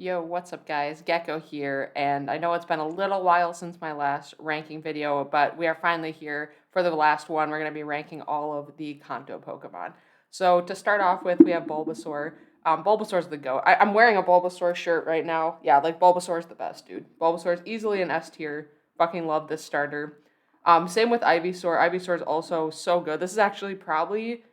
Yo, what's up guys? Gecko here, and I know it's been a little while since my last ranking video, but we are finally here for the last one. We're going to be ranking all of the Kanto Pokemon. So to start off with, we have Bulbasaur. Bulbasaur's the GOAT. I'm wearing a Bulbasaur shirt right now. Yeah, like Bulbasaur's the best, dude. Bulbasaur's easily an S tier. Fucking love this starter. Same with Ivysaur. Ivysaur's also so good. This is actually probably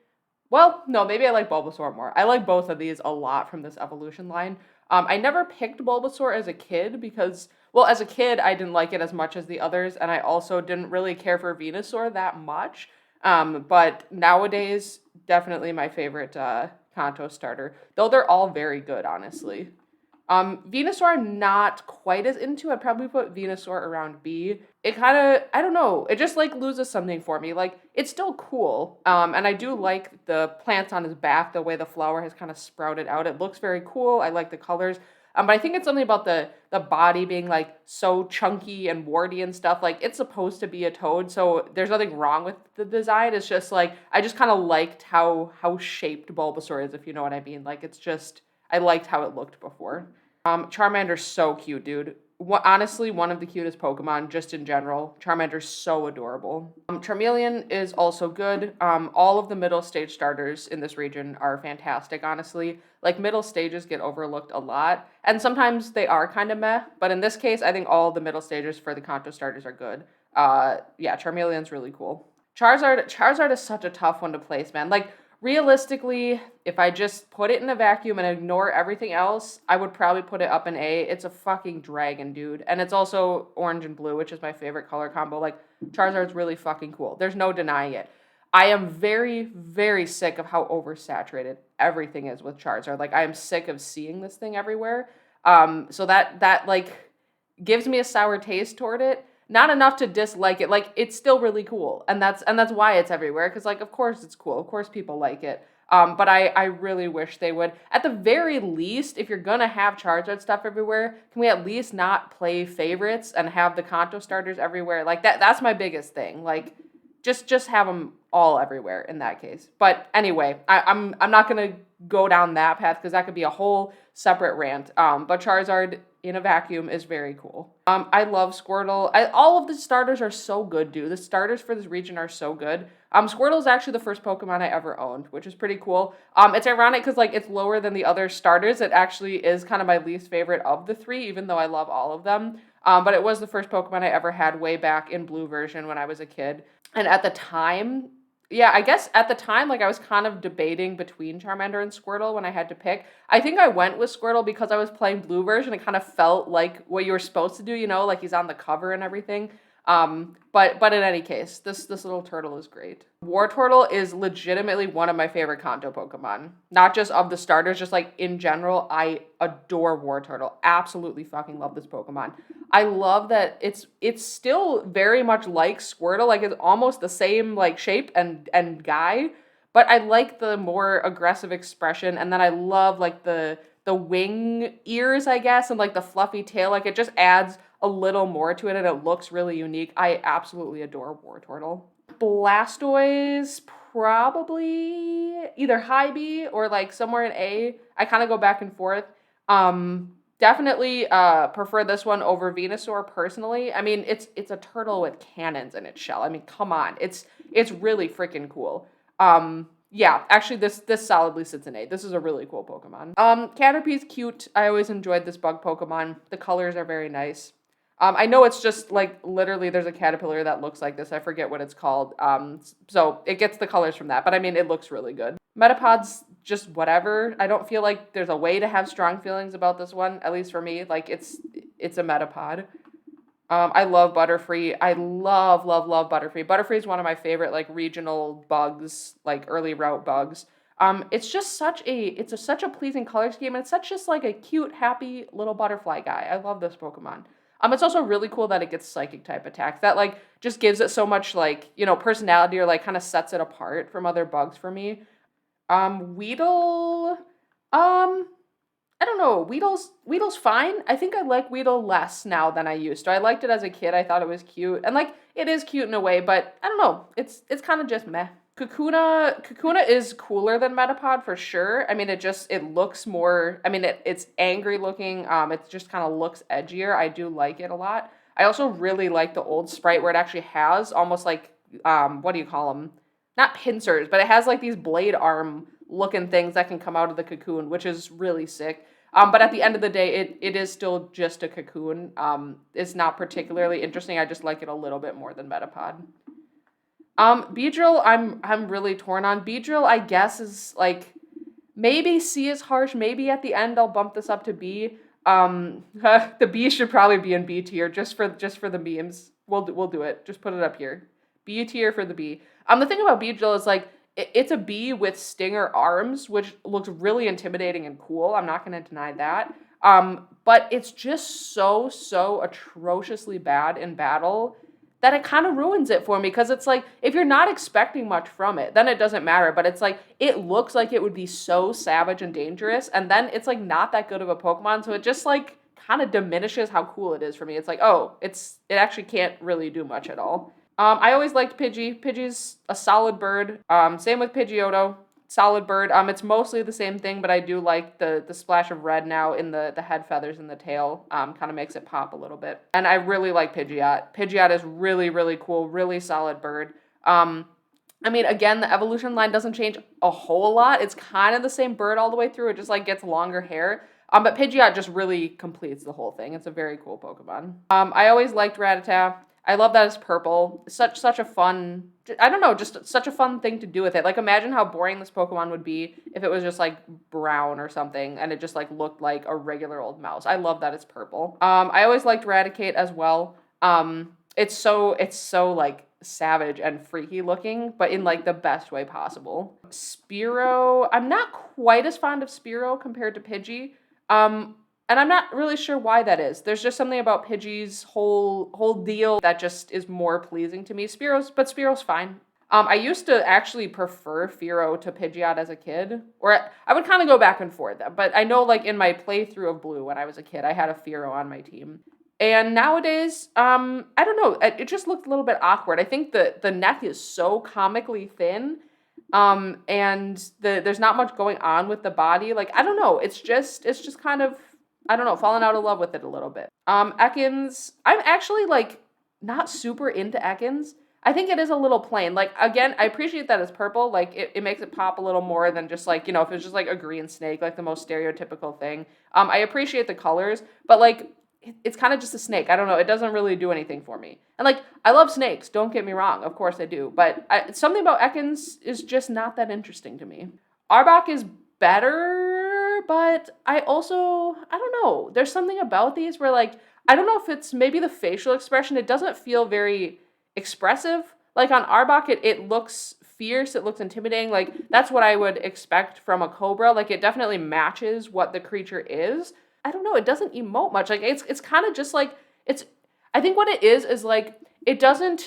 well, no, maybe I like Bulbasaur more. I like both of these a lot from this evolution line. I never picked Bulbasaur as a kid because, well, as a kid, I didn't like it as much as the others, and I also didn't really care for Venusaur that much. But nowadays, definitely my favorite Kanto starter, though they're all very good, honestly. Venusaur I'm not quite as into. I'd probably put Venusaur around B. It kind of, I don't know, it just like loses something for me. Like, it's still cool. And I do like the plants on his back, the way the flower has kind of sprouted out. It looks very cool. I like the colors. But I think it's something about the body being like so chunky and warty and stuff. Like, it's supposed to be a toad, so there's nothing wrong with the design. It's just like I just kind of liked how shaped Bulbasaur is, if you know what I mean. Like, it's just I liked how it looked before. Charmander's so cute, dude. Honestly, one of the cutest Pokemon just in general. Charmander's so adorable. Charmeleon is also good. All of the middle stage starters in this region are fantastic, honestly. Like, middle stages get overlooked a lot, and sometimes they are kind of meh, but in this case, I think all the middle stages for the Kanto starters are good. Yeah, Charmeleon's really cool. Charizard is such a tough one to place, man. Like, realistically, if I just put it in a vacuum and ignore everything else, I would probably put it up in A. It's a fucking dragon, dude. And it's also orange and blue, which is my favorite color combo. Like, Charizard's really fucking cool. There's no denying it. I am very, very sick of how oversaturated everything is with Charizard. Like, I am sick of seeing this thing everywhere. So that like gives me a sour taste toward it. Not enough to dislike it. Like, it's still really cool, and that's why it's everywhere. Because, like, of course it's cool. Of course people like it. But I really wish they would. At the very least, if you're gonna have Charizard stuff everywhere, can we at least not play favorites and have the Kanto starters everywhere? Like, that's my biggest thing. Like, just have them all everywhere in that case. But anyway, I'm not gonna go down that path because that could be a whole separate rant. But Charizard in a vacuum is very cool. I love Squirtle. All of the starters are so good, dude. The starters for this region are so good. Squirtle is actually the first Pokemon I ever owned, which is pretty cool. It's ironic because like it's lower than the other starters. It actually is kind of my least favorite of the three, even though I love all of them. But it was the first Pokemon I ever had way back in Blue version when I was a kid. And at the time, yeah, I guess at the time, like I was kind of debating between Charmander and Squirtle when I had to pick. I think I went with Squirtle because I was playing Blue version. It kind of felt like what you were supposed to do, you know, like he's on the cover and everything. But in any case, this little turtle is great. Wartortle is legitimately one of my favorite Kanto Pokemon. Not just of the starters, just like in general, I adore Wartortle. Absolutely fucking love this Pokemon. I love that it's still very much like Squirtle, like it's almost the same like shape and guy, but I like the more aggressive expression, and then I love like the wing ears, I guess, and like the fluffy tail. Like it just adds a little more to it and it looks really unique. I absolutely adore Wartortle. Blastoise, probably either high B or like somewhere in A. I kind of go back and forth. Definitely prefer this one over Venusaur personally. I mean, it's a turtle with cannons in its shell. I mean, come on. It's really freaking cool. Yeah, actually this solidly sits in A. This is a really cool Pokemon. Caterpie's cute. I always enjoyed this bug Pokemon. The colors are very nice. I know it's just like literally there's a caterpillar that looks like this. I forget what it's called. So it gets the colors from that, but I mean, it looks really good. Metapod's just whatever. I don't feel like there's a way to have strong feelings about this one, at least for me. Like it's a Metapod. I love Butterfree. I love Butterfree. Butterfree is one of my favorite like regional bugs, like early route bugs. It's just such a pleasing color scheme, and it's such just like a cute, happy little butterfly guy. I love this Pokemon. It's also really cool that it gets psychic type attacks. That like just gives it so much like, you know, personality or like kind of sets it apart from other bugs for me. Weedle, I don't know. Weedle's fine. I think I like Weedle less now than I used to. I liked it as a kid. I thought it was cute. And like it is cute in a way, but I don't know. It's kind of just meh. Kakuna is cooler than Metapod for sure. I mean, it looks more. I mean, it's angry looking. It just kind of looks edgier. I do like it a lot. I also really like the old sprite where it actually has almost like what do you call them? Not pincers, but it has like these blade arm looking things that can come out of the cocoon, which is really sick. But at the end of the day, it is still just a cocoon. It's not particularly interesting. I just like it a little bit more than Metapod. Beedrill, I'm really torn on. Beedrill, I guess, is like maybe C is harsh. Maybe at the end I'll bump this up to B. The B should probably be in B tier just for the memes. We'll do it. Just put it up here. B tier for the B. The thing about Beedrill is like it's a bee with stinger arms, which looks really intimidating and cool. I'm not going to deny that. But it's just so atrociously bad in battle that it kind of ruins it for me, because it's like if you're not expecting much from it, then it doesn't matter. But it's like it looks like it would be so savage and dangerous, and then it's like not that good of a Pokemon, so it just like kind of diminishes how cool it is for me. It's like, oh, it actually can't really do much at all. I always liked Pidgey. Pidgey's a solid bird. Same with Pidgeotto. Solid bird. It's mostly the same thing, but I do like the splash of red now in the head feathers and the tail. Kind of makes it pop a little bit. And I really like Pidgeot. Pidgeot is really cool, really solid bird. I mean, again, the evolution line doesn't change a whole lot. It's kind of the same bird all the way through. It just like gets longer hair. But Pidgeot just really completes the whole thing. It's a very cool Pokemon. I always liked Rattata. I love that it's purple. Such a fun, I don't know, just such a fun thing to do with it. Like, imagine how boring this Pokemon would be if it was just like brown or something and it just like looked like a regular old mouse. I love that it's purple. I always liked Raticate as well. It's so like savage and freaky looking, but in like the best way possible. Spearow, I'm not quite as fond of Spearow compared to Pidgey. And I'm not really sure why that is. There's just something about Pidgey's whole deal that just is more pleasing to me. Spearow's fine. I used to actually prefer Fearow to Pidgeot as a kid, or I would kind of go back and forth. But I know, like in my playthrough of Blue when I was a kid, I had a Fearow on my team. And nowadays, I don't know. It just looked a little bit awkward. I think the neck is so comically thin, and there's not much going on with the body. Like, I don't know. It's just kind of, I don't know, fallen out of love with it a little bit. Ekans, I'm actually like not super into Ekans. I think it is a little plain. Like, again, I appreciate that it's purple. Like, it makes it pop a little more than just like, you know, if it's just like a green snake, like the most stereotypical thing. I appreciate the colors, but like it's kind of just a snake. I don't know. It doesn't really do anything for me. And like, I love snakes. Don't get me wrong. Of course I do. But something about Ekans is just not that interesting to me. Arbok is better, but I don't know. There's something about these where like, I don't know if it's maybe the facial expression. It doesn't feel very expressive. Like on Arbok, it looks fierce. It looks intimidating. Like, that's what I would expect from a Cobra. Like, it definitely matches what the creature is. I don't know, it doesn't emote much. Like, it's kind of just like, I think what it is like, it doesn't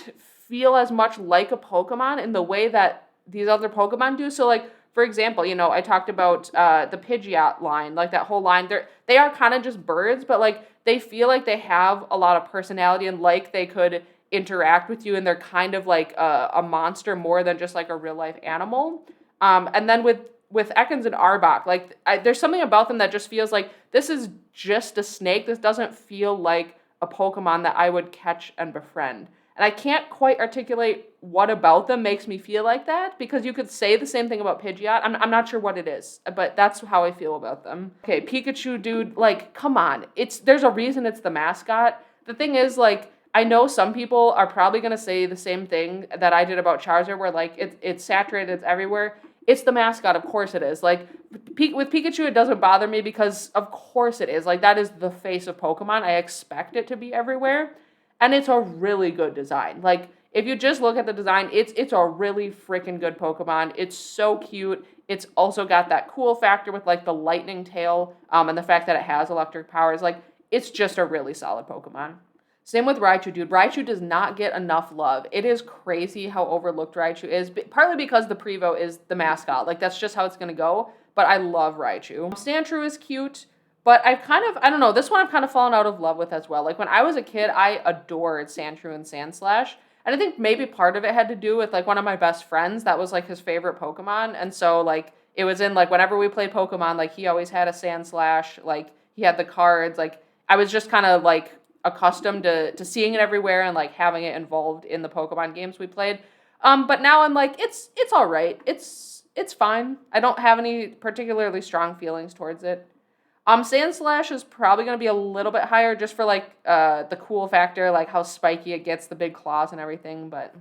feel as much like a Pokemon in the way that these other Pokemon do. So like, for example, you know, I talked about the Pidgeot line, like that whole line, they are kind of just birds, but like, they feel like they have a lot of personality and like they could interact with you, and they're kind of like a monster more than just like a real life animal. And then with Ekans and Arbok, like there's something about them that just feels like this is just a snake. This doesn't feel like a Pokemon that I would catch and befriend. And I can't quite articulate what about them makes me feel like that, because you could say the same thing about Pidgeot. I'm not sure what it is, but that's how I feel about them. Okay, Pikachu, dude, like, come on. There's a reason it's the mascot. The thing is, like, I know some people are probably going to say the same thing that I did about Charizard, where like it's saturated, it's everywhere. It's the mascot, of course it is. Like, with Pikachu, it doesn't bother me because of course it is. Like, that is the face of Pokemon. I expect it to be everywhere. And it's a really good design. Like, if you just look at the design, it's a really freaking good Pokemon. It's so cute. It's also got that cool factor with like the lightning tail, and the fact that it has electric powers. Like, it's just a really solid Pokemon. Same with Raichu, dude. Raichu does not get enough love. It is crazy how overlooked Raichu is, partly because the Prevo is the mascot. Like, that's just how it's going to go, but I love Raichu. Sandshrew is cute, but I don't know, this one I've kind of fallen out of love with as well. Like, when I was a kid, I adored Sandshrew and Sandslash, And I think maybe part of it had to do with like one of my best friends that was like his favorite Pokemon. And so like it was in like whenever we played Pokemon, like he always had a Sandslash, like he had the cards, like I was just kind of like accustomed to seeing it everywhere and like having it involved in the Pokemon games we played. But now I'm like, it's all right. It's fine. I don't have any particularly strong feelings towards it. Sandslash is probably going to be a little bit higher just for like the cool factor, like how spiky it gets, the big claws and everything. But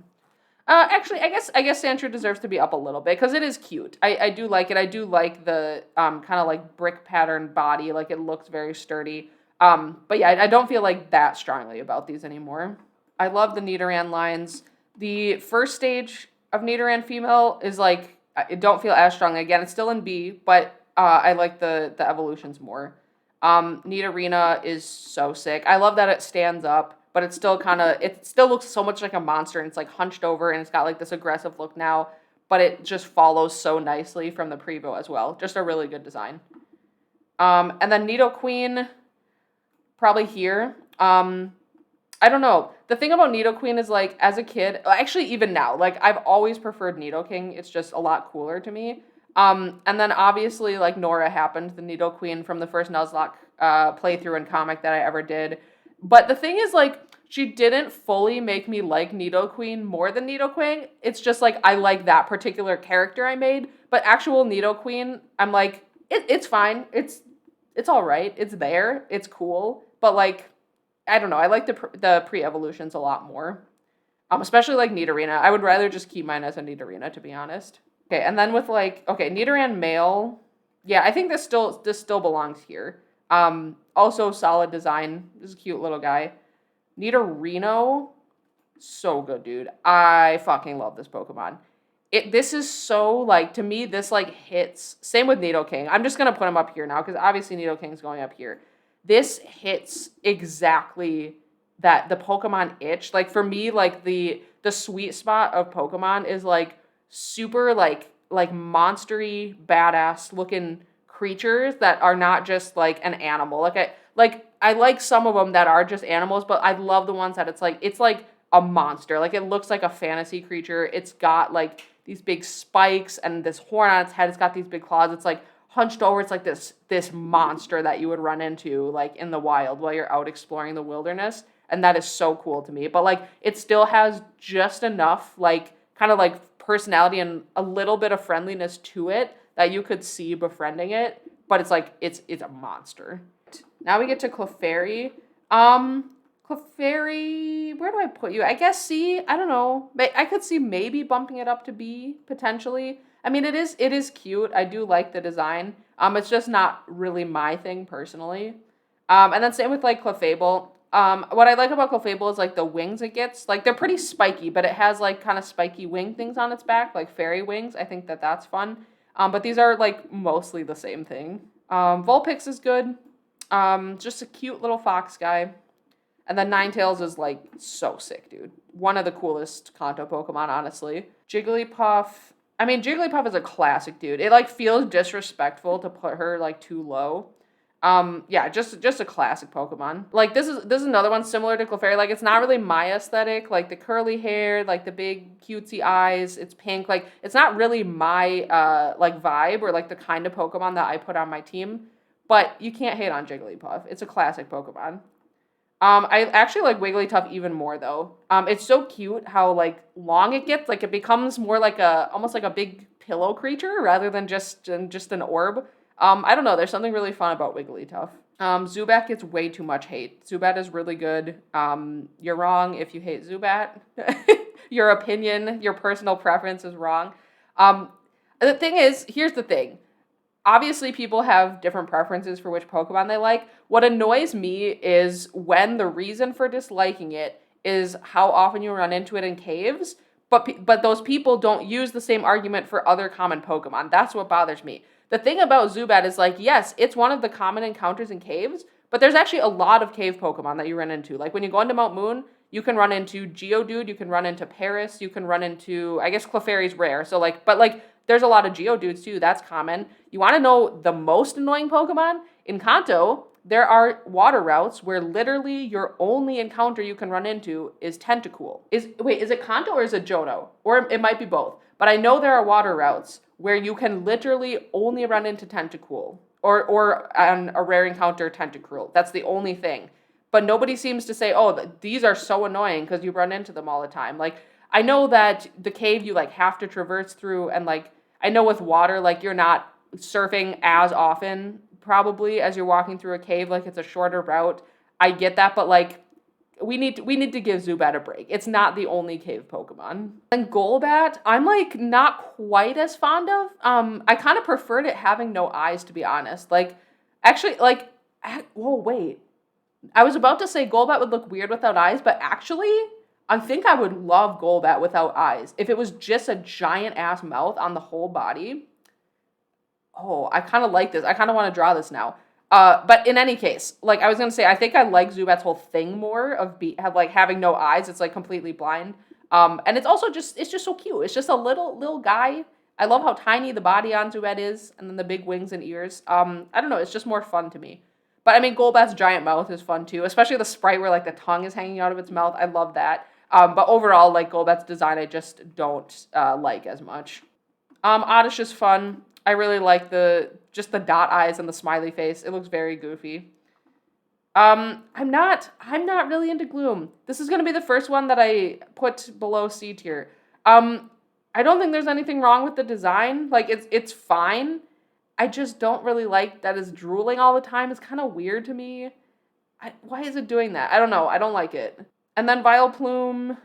actually, I guess Sandshrew deserves to be up a little bit because it is cute. I do like it. I do like the kind of like brick pattern body. Like it looks very sturdy. But yeah, I don't feel like that strongly about these anymore. I love the Nidoran lines. The first stage of Nidoran female is like I don't feel as strongly. Again, it's still in B, but I like the evolutions more. Nidorina is so sick. I love that it stands up, but it's still it still looks so much like a monster, and it's like hunched over, and it's got like this aggressive look now, but it just follows so nicely from the Prevo as well. Just a really good design. And then Nidoqueen, probably here. I don't know. The thing about Nidoqueen is like as a kid, actually even now, like I've always preferred Nidoking. It's just a lot cooler to me. And then obviously like Nora happened, the Nidoqueen from the first Nuzlocke playthrough and comic that I ever did. But the thing is like she didn't fully make me like Nidoqueen more than Nidoking. It's just like I like that particular character I made, but actual Nidoqueen, I'm like it's fine. It's all right. It's there. It's cool. But like I don't know. I like the pre-evolutions a lot more. Especially like Nidorina. I would rather just keep mine as a Nidorina, to be honest. Okay, and then with like Nidoran male. Yeah, I think this still belongs here. Also solid design. This is a cute little guy. Nidorino, so good, dude. I fucking love this Pokemon. This is so like to me this like hits. Same with Nidoking. I'm just gonna put him up here now because obviously Nidoking's going up here. This hits exactly the Pokemon itch. Like for me, like the sweet spot of Pokemon is like super like monstery, badass looking creatures that are not just like an animal. I like some of them that are just animals, but I love the ones that it's like a monster. Like it looks like a fantasy creature. It's got like these big spikes and this horn on its head. It's got these big claws. It's like hunched over. It's like this monster that you would run into like in the wild while you're out exploring the wilderness, and that is so cool to me. But like it still has just enough like kind of like personality and a little bit of friendliness to it that you could see befriending it, but it's like it's a monster. Now we get to Clefairy. Clefairy, where do I put you? I guess C. I don't know. I could see maybe bumping it up to B potentially. I mean, it is cute. I do like the design. It's just not really my thing personally. And then same with like Clefable. What I like about Clefable is like the wings it gets. Like they're pretty spiky, but it has like kind of spiky wing things on its back, like fairy wings. I think that's fun. But these are like mostly the same thing. Vulpix is good. Just a cute little fox guy. And then Ninetales is like so sick, dude. One of the coolest Kanto Pokemon, honestly. Jigglypuff. I mean, Jigglypuff is a classic, dude. It like feels disrespectful to put her like too low. Yeah, just a classic Pokemon. Like this is another one similar to Clefairy. Like it's not really my aesthetic. Like the curly hair, like the big cutesy eyes. It's pink. Like it's not really my like vibe or like the kind of Pokemon that I put on my team. But you can't hate on Jigglypuff. It's a classic Pokemon. I actually like Wigglytuff even more though. It's so cute how like long it gets. Like it becomes more like almost like a big pillow creature rather than just an orb. I don't know. There's something really fun about Wigglytuff. Zubat gets way too much hate. Zubat is really good. You're wrong if you hate Zubat. Your opinion, your personal preference is wrong. The thing is, here's the thing. Obviously, people have different preferences for which Pokemon they like. What annoys me is when the reason for disliking it is how often you run into it in caves, but those people don't use the same argument for other common Pokemon. That's what bothers me. The thing about Zubat is like, yes, it's one of the common encounters in caves, but there's actually a lot of cave Pokemon that you run into. Like when you go into Mount Moon, you can run into Geodude, you can run into Paris, you can run into, I guess Clefairy's rare. So like, but like, there's a lot of Geodudes too. That's common. You want to know the most annoying Pokemon? In Kanto, there are water routes where literally your only encounter you can run into is Tentacool. Is it Kanto or is it Johto? Or it might be both. But I know there are water routes where you can literally only run into Tentacool. Or on a rare encounter, Tentacruel. That's the only thing. But nobody seems to say, oh, these are so annoying because you run into them all the time. Like, I know that the cave you, like, have to traverse through, and, like, I know with water, like, you're not surfing as often, probably, as you're walking through a cave. Like, it's a shorter route. I get that, but, like, we need to give Zubat a break. It's not the only cave Pokemon. And Golbat, I'm like not quite as fond of. I kind of preferred it having no eyes, to be honest. Like, actually, like, whoa, wait. I was about to say Golbat would look weird without eyes, but actually, I think I would love Golbat without eyes. If it was just a giant ass mouth on the whole body. Oh, I kind of like this. I kind of want to draw this now. But in any case, like I was gonna say, I think I like Zubat's whole thing more of having no eyes. It's like completely blind. And it's also it's just so cute. It's just a little guy. I love how tiny the body on Zubat is, and then the big wings and ears. I don't know. It's just more fun to me. But I mean, Golbat's giant mouth is fun too, especially the sprite where like the tongue is hanging out of its mouth. I love that. But overall, like Golbat's design, I just don't like as much. Oddish is fun. I really like just the dot eyes and the smiley face. It looks very goofy. I'm not really into Gloom. This is gonna be the first one that I put below C tier. I don't think there's anything wrong with the design. Like it's fine. I just don't really like that it's drooling all the time. It's kind of weird to me. Why is it doing that? I don't know. I don't like it. And then Vileplume.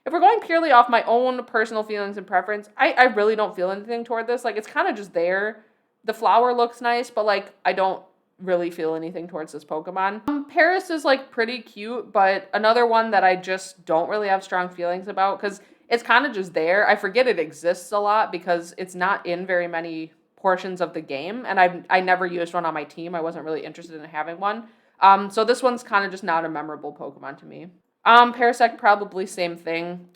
If we're going purely off my own personal feelings and preference, I really don't feel anything toward this. Like, it's kind of just there. The flower looks nice, but, like, I don't really feel anything towards this Pokemon. Paris is, like, pretty cute, but another one that I just don't really have strong feelings about, because it's kind of just there. I forget it exists a lot because it's not in very many portions of the game, and I never used one on my team. I wasn't really interested in having one. So this one's kind of just not a memorable Pokemon to me. Parasect, probably same thing.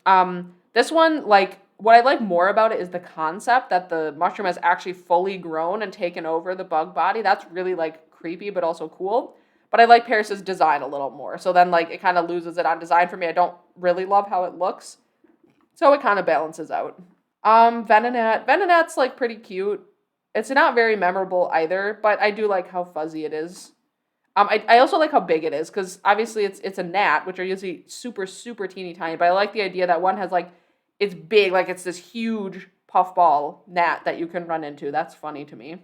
This one, like, what I like more about it is the concept that the mushroom has actually fully grown and taken over the bug body. That's really, like, creepy, but also cool. But I like Paris's design a little more. So then, like, it kind of loses it on design for me. I don't really love how it looks. So it kind of balances out. Venonat. Venonat's, like, pretty cute. It's not very memorable either, but I do like how fuzzy it is. I also like how big it is, because obviously it's a gnat, which are usually super, super teeny tiny, but I like the idea that one has, like, it's big, like it's this huge puffball gnat that you can run into. That's funny to me.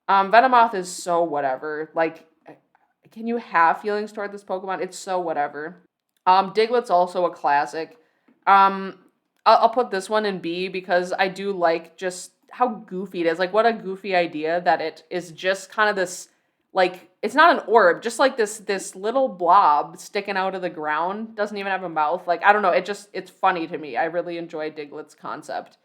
Venomoth is so whatever. Like, can you have feelings toward this Pokemon? It's so whatever. Diglett's also a classic. I'll put this one in B because I do like just how goofy it is. Like, what a goofy idea that it is just kind of this, like, it's not an orb, just like this little blob sticking out of the ground. Doesn't even have a mouth. Like, I don't know, it's funny to me. I really enjoy Diglett's concept.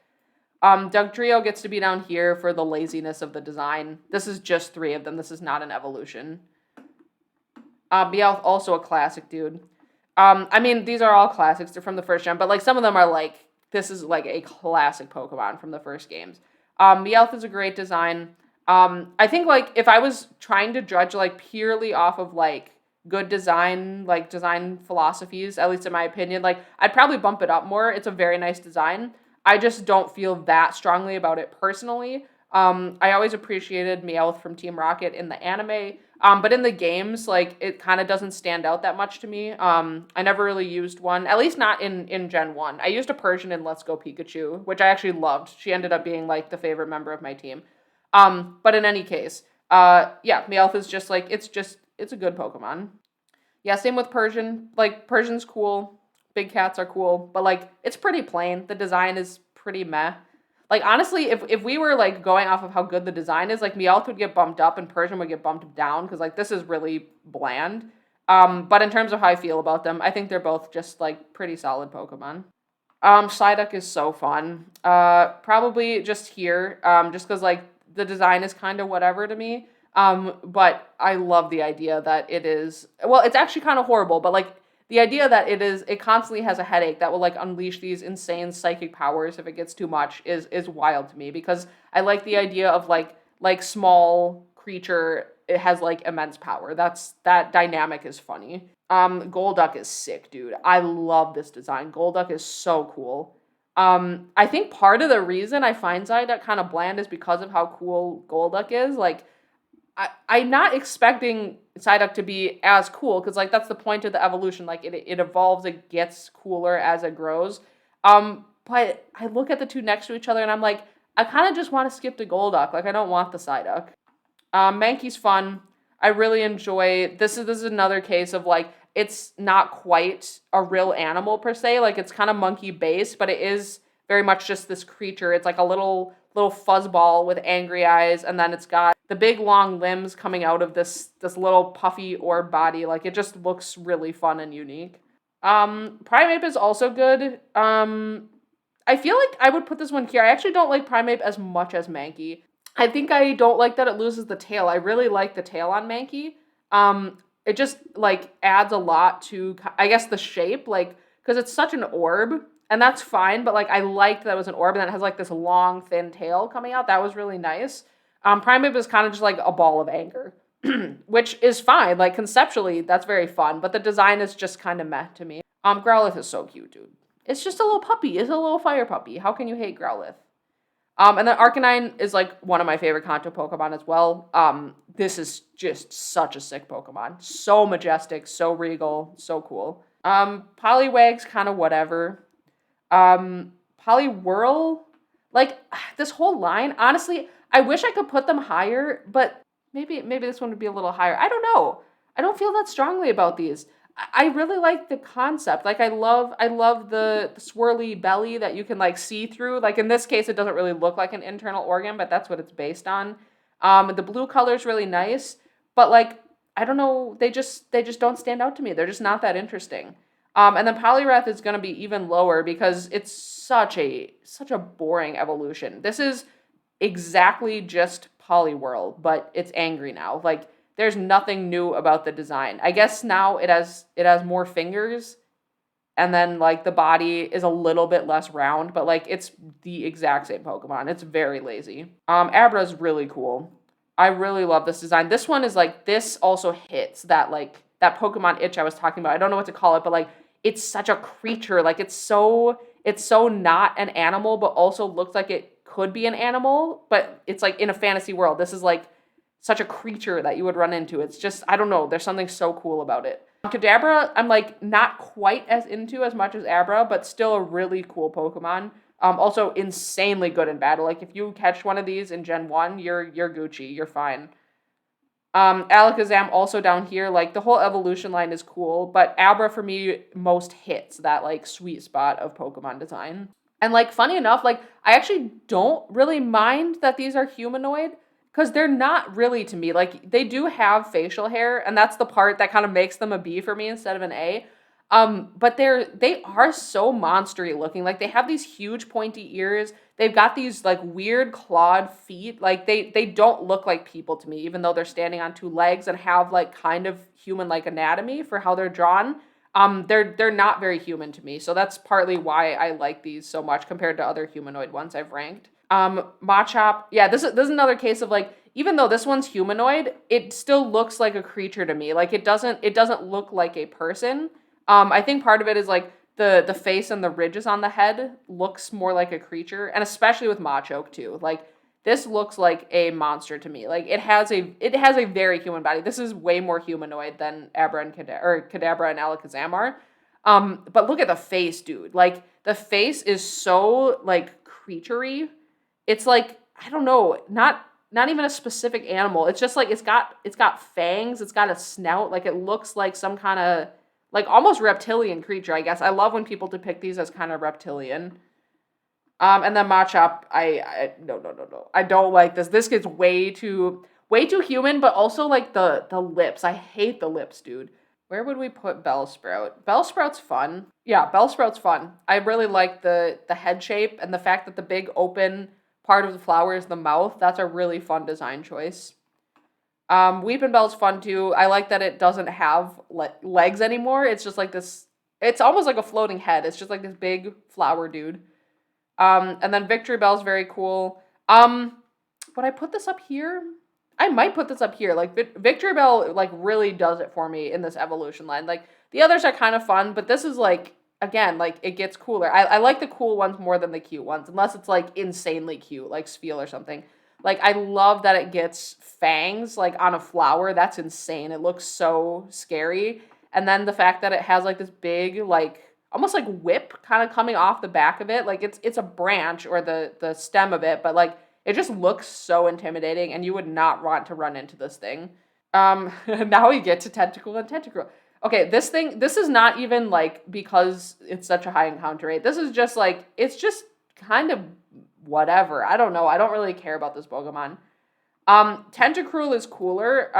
Dugtrio gets to be down here for the laziness of the design. This is just 3 of them. This is not an evolution. Meowth, also a classic, dude. I mean, these are all classics. They're from the first gen, but, like, some of them are, like, this is, like, a classic Pokemon from the first games. Meowth is a great design. I think, like, if I was trying to judge, like, purely off of, like, good design, like, design philosophies, at least in my opinion, like, I'd probably bump it up more. It's a very nice design. I just don't feel that strongly about it personally. I always appreciated Meowth from Team Rocket in the anime, but in the games, like, it kind of doesn't stand out that much to me. I never really used one, at least not in Gen 1. I used a Persian in Let's Go Pikachu, which I actually loved. She ended up being, like, the favorite member of my team. But in any case, yeah, Meowth is just, like, it's a good Pokemon. Yeah, same with Persian. Like, Persian's cool. Big cats are cool, but, like, it's pretty plain. The design is pretty meh. Like, honestly, if we were, like, going off of how good the design is, like, Meowth would get bumped up and Persian would get bumped down, because, like, this is really bland. But in terms of how I feel about them, I think they're both just, like, pretty solid Pokemon. Psyduck is so fun. Probably just here, just because, like, the design is kind of whatever to me. But I love the idea that it is, well, it's actually kind of horrible, but, like, the idea that it constantly has a headache that will, like, unleash these insane psychic powers if it gets too much is wild to me, because I like the idea of, like, like small creature, it has like immense power. That dynamic is funny. Golduck is sick, dude. I love this design. Golduck is so cool. I think part of the reason I find Psyduck kind of bland is because of how cool Golduck is. Like, I'm not expecting Psyduck to be as cool because like that's the point of the evolution. Like it evolves, it gets cooler as it grows. But I look at the two next to each other and I'm like, I kind of just want to skip to Golduck. Like I don't want the Psyduck. Mankey's fun. I really enjoy this is another case of like it's not quite a real animal per se. Like it's kind of monkey based, but it is very much just this creature. It's like a little fuzzball with angry eyes, and then it's got the big long limbs coming out of this little puffy orb body. Like it just looks really fun and unique. Primeape is also good. I feel like I would put this one here. I actually don't like Primeape as much as Mankey. I think I don't like that it loses the tail. I really like the tail on Mankey. It just like adds a lot to, I guess, the shape, like because it's such an orb, and that's fine. But like I liked that it was an orb and that it has like this long thin tail coming out. That was really nice. Primeape is kind of just like a ball of anger, which is fine. Like conceptually, that's very fun. But the design is just kind of meh to me. Growlithe is so cute, dude. It's just a little puppy. It's a little fire puppy. How can you hate Growlithe? And then Arcanine is like one of my favorite Kanto Pokemon as well. This is just such a sick Pokemon. So majestic, so regal, so cool. Poliwag's kind of whatever. Poliwhirl, like this whole line, honestly, I wish I could put them higher, but maybe this one would be a little higher. I don't know. I don't feel that strongly about these. I really like the concept. Like I love the swirly belly that you can like see through. Like in this case, it doesn't really look like an internal organ, but that's what it's based on. The blue color is really nice, but like I don't know, they just don't stand out to me. They're just not that interesting. And then Poliwrath is gonna be even lower because it's such a boring evolution. This is exactly just Poliwhirl, but it's angry now. Like there's nothing new about the design. I guess now it has more fingers, and then like the body is a little bit less round, but like it's the exact same Pokemon. It's very lazy. Abra is really cool. I really love this design. This one is like, this also hits that like that Pokemon itch I was talking about. I don't know what to call it, but like it's such a creature. Like it's so not an animal, but also looks like it could be an animal, but it's like in a fantasy world. This is like such a creature that you would run into. It's just, I don't know, there's something so cool about it. Kadabra, I'm like not quite as into as much as Abra, but still a really cool Pokemon. Also insanely good in battle. Like if you catch one of these in Gen 1, you're Gucci, you're fine. Alakazam also down here, like the whole evolution line is cool, but Abra for me most hits that like sweet spot of Pokemon design. And like funny enough, like I actually don't really mind that these are humanoid, because they're not really to me. Like they do have facial hair, and that's the part that kind of makes them a B for me instead of an A. But they are so monstery looking. Like they have these huge pointy ears. They've got these like weird clawed feet. Like they don't look like people to me, even though they're standing on two legs and have like kind of human like anatomy for how they're drawn. They're not very human to me. So that's partly why I like these so much compared to other humanoid ones I've ranked. Machop, yeah, this is another case of like, even though this one's humanoid, it still looks like a creature to me. Like it doesn't look like a person. I think part of it is like the face and the ridges on the head looks more like a creature, and especially with Machoke too. Like this looks like a monster to me. Like it has a very human body. This is way more humanoid than Abra and Kadabra and Alakazam are. But look at the face, dude. Like the face is so like creaturey. It's like, I don't know, not even a specific animal. It's just like it's got fangs, it's got a snout, like it looks like some kind of like almost reptilian creature, I guess. I love when people depict these as kind of reptilian. And then Machop, no. I don't like this. This gets way too human, but also like the lips. I hate the lips, dude. Where would we put Bellsprout? Bellsprout's fun. Yeah, Bellsprout's fun. I really like the head shape and the fact that the big open part of the flower is the mouth. That's a really fun design choice. Weepinbell's fun too. I like that it doesn't have legs anymore. It's just like this, it's almost like a floating head. It's just like this big flower dude. And then Victory Bell's very cool. would I put this up here? I might put this up here. Like Victory Bell like really does it for me in this evolution line. Like the others are kind of fun, but this is like again, like it gets cooler. I like the cool ones more than the cute ones, unless it's like insanely cute, like Spiel or something. Like I love that it gets fangs like on a flower. That's insane. It looks so scary. And then the fact that it has like this big like almost like whip kind of coming off the back of it. Like it's a branch or the stem of it, but like it just looks so intimidating and you would not want to run into this thing. Now we get to Tentacle and Tentacruel. Okay, this is not even like because it's such a high encounter rate. This is just like, it's just kind of whatever. I don't know. I don't really care about this Pokemon. Tentacruel is cooler.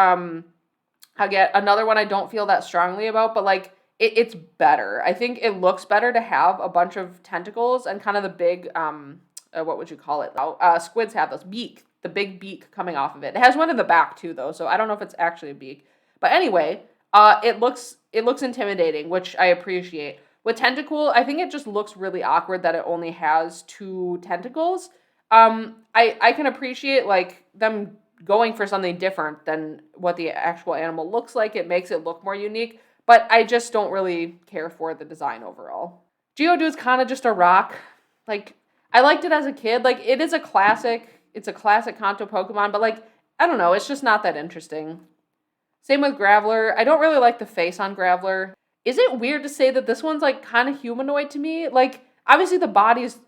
I get another one I don't feel that strongly about, but like it's better. I think it looks better to have a bunch of tentacles and kind of the big, what would you call it? Squids have this beak, the big beak coming off of it. It has one in the back too, though, so I don't know if it's actually a beak. But anyway, it looks intimidating, which I appreciate. With Tentacool, I think it just looks really awkward that it only has 2 tentacles. I can appreciate like them going for something different than what the actual animal looks like. It makes it look more unique, but I just don't really care for the design overall. Geodude's kind of just a rock. Like, I liked it as a kid. Like, it is a classic. It's a classic Kanto Pokemon, but like, I don't know. It's just not that interesting. Same with Graveler. I don't really like the face on Graveler. Is it weird to say that this one's like kind of humanoid to me? Like, obviously the body's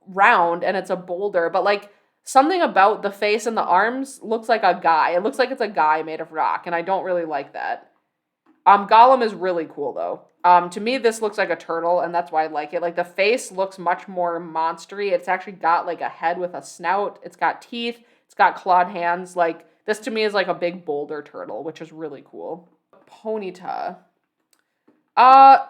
round and it's a boulder, but like something about the face and the arms looks like a guy. It looks like it's a guy made of rock, and I don't really like that. Golem is really cool though. To me, this looks like a turtle, and that's why I like it. Like the face looks much more monstery. It's actually got like a head with a snout. It's got teeth. It's got clawed hands. Like this to me is like a big boulder turtle, which is really cool. Ponyta.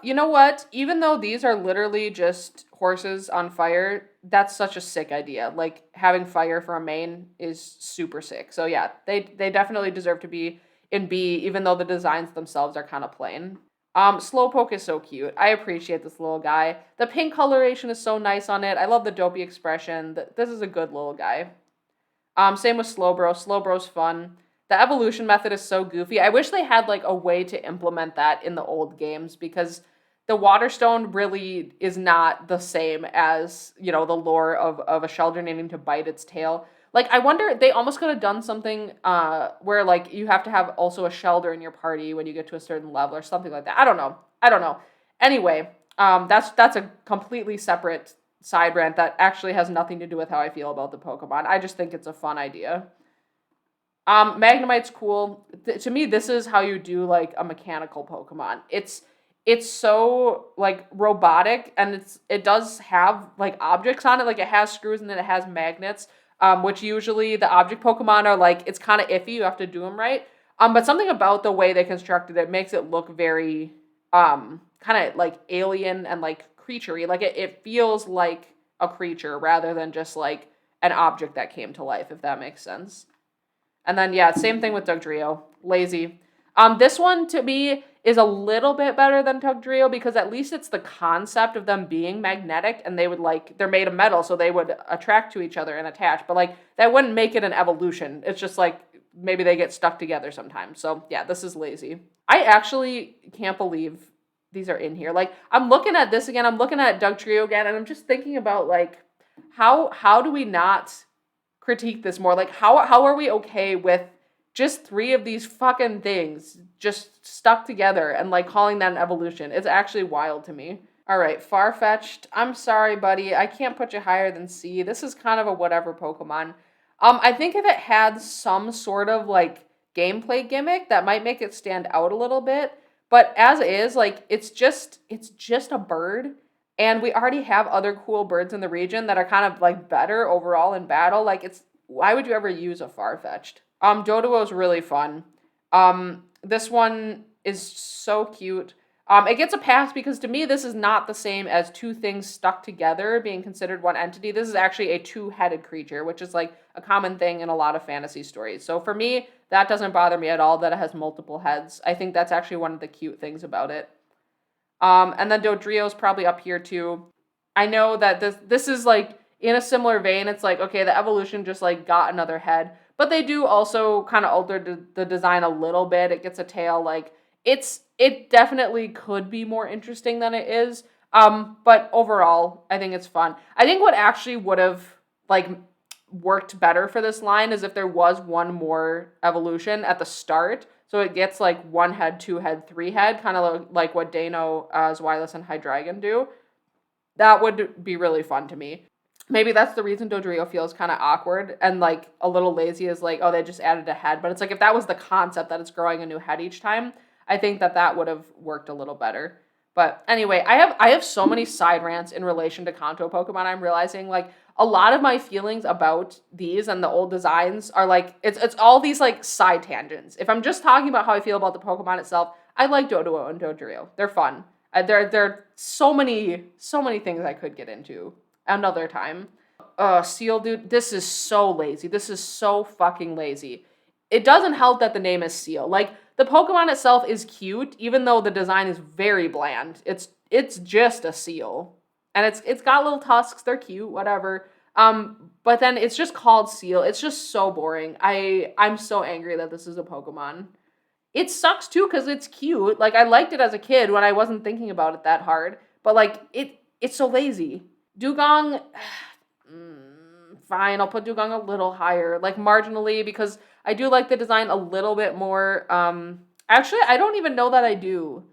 You know what? Even though these are literally just horses on fire, that's such a sick idea. Like having fire for a main is super sick. So yeah, they definitely deserve to be in B, even though the designs themselves are kind of plain. Slowpoke is so cute. I appreciate this little guy. The pink coloration is so nice on it. I love the dopey expression. This is a good little guy. Same with Slowbro. Slowbro's fun. The evolution method is so goofy. I wish they had like a way to implement that in the old games, because the Waterstone really is not the same as, you know, the lore of a Sheldon needing to bite its tail. Like, I wonder, they almost could have done something where, like, you have to have also a Shelder in your party when you get to a certain level or something like that. I don't know. Anyway, that's a completely separate side rant that actually has nothing to do with how I feel about the Pokemon. I just think it's a fun idea. Magnemite's cool. To me, this is how you do, like, a mechanical Pokemon. It's so, like, robotic, and it does have, like, objects on it. Like, it has screws and then it has magnets. Which usually the object Pokemon are like, it's kind of iffy. You have to do them right. But something about the way they constructed it makes it look very, kind of like alien and like creaturey. Like it feels like a creature rather than just like an object that came to life, if that makes sense. And then, yeah, same thing with Dugtrio. Lazy. This one, to me, is a little bit better than Dugtrio because at least it's the concept of them being magnetic, and they would, like, they're made of metal, so they would attract to each other and attach. But, like, that wouldn't make it an evolution. It's just, like, maybe they get stuck together sometimes. So, yeah, this is lazy. I actually can't believe these are in here. Like, I'm looking at this again. I'm looking at Dugtrio again, and I'm just thinking about, like, how do we not critique this more? Like, how are we okay with just 3 of these fucking things just stuck together and like calling that an evolution? It's actually wild to me. All right, Farfetch'd. I'm sorry, buddy. I can't put you higher than C. This is kind of a whatever Pokemon. I think if it had some sort of like gameplay gimmick, that might make it stand out a little bit. But as is, like it's just a bird. And we already have other cool birds in the region that are kind of like better overall in battle. Like why would you ever use a Farfetch'd? Doduo is really fun. This one is so cute. It gets a pass because to me this is not the same as 2 things stuck together being considered one entity. This is actually a 2-headed creature, which is like a common thing in a lot of fantasy stories. So for me, that doesn't bother me at all that it has multiple heads. I think that's actually one of the cute things about it. And then Dodrio is probably up here too. I know that this is like, in a similar vein, it's like, okay, the evolution just like got another head, but they do also kind of alter the design a little bit. It gets a tail, like it definitely could be more interesting than it is. But overall, I think it's fun. I think what actually would have like worked better for this line is if there was one more evolution at the start. So it gets like one head, two head, three head, kind of like what Dano, Zweilous, and Hydreigon do. That would be really fun to me. Maybe that's the reason Dodrio feels kind of awkward and like a little lazy is like, oh, they just added a head. But it's like if that was the concept that it's growing a new head each time, I think that would have worked a little better. But anyway, I have so many side rants in relation to Kanto Pokemon. I'm realizing like a lot of my feelings about these and the old designs are like it's all these like side tangents. If I'm just talking about how I feel about the Pokemon itself, I like Doduo and Dodrio. They're fun. There are so many things I could get into another time. Seal, dude, this is so lazy. This is so fucking lazy. It doesn't help that the name is Seal. Like, the Pokemon itself is cute, even though the design is very bland. It's just a seal. And it's got little tusks, they're cute, whatever. But then it's just called Seal. It's just so boring. I'm so angry that this is a Pokemon. It sucks too because it's cute. Like I liked it as a kid when I wasn't thinking about it that hard. But like it's so lazy. Dugong, fine. I'll put Dugong a little higher, like marginally, because I do like the design a little bit more. Actually, I don't even know that I do.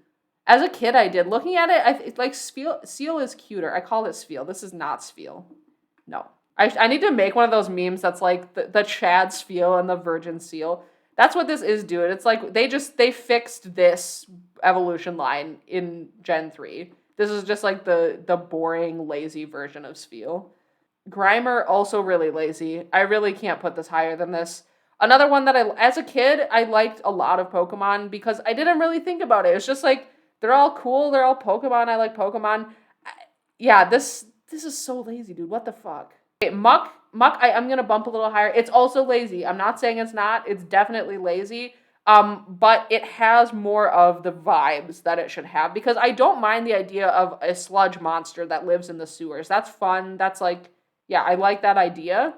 As a kid, I did. Looking at it, it's like Seal is cuter. I call it Spheal. This is not Spheal. No. I need to make one of those memes that's like the Chad Spheal and the Virgin Seal. That's what this is, dude. It's like they fixed this evolution line in Gen 3. This is just like the boring, lazy version of Spheal. Grimer, also really lazy. I really can't put this higher than this. Another one that as a kid, I liked a lot of Pokemon because I didn't really think about it. It's just like, they're all cool. They're all Pokemon. I like Pokemon. Yeah, this is so lazy, dude. What the fuck? Okay, Muck, I'm going to bump a little higher. It's also lazy. I'm not saying it's not. It's definitely lazy. But it has more of the vibes that it should have because I don't mind the idea of a sludge monster that lives in the sewers. That's fun. That's like, yeah, I like that idea.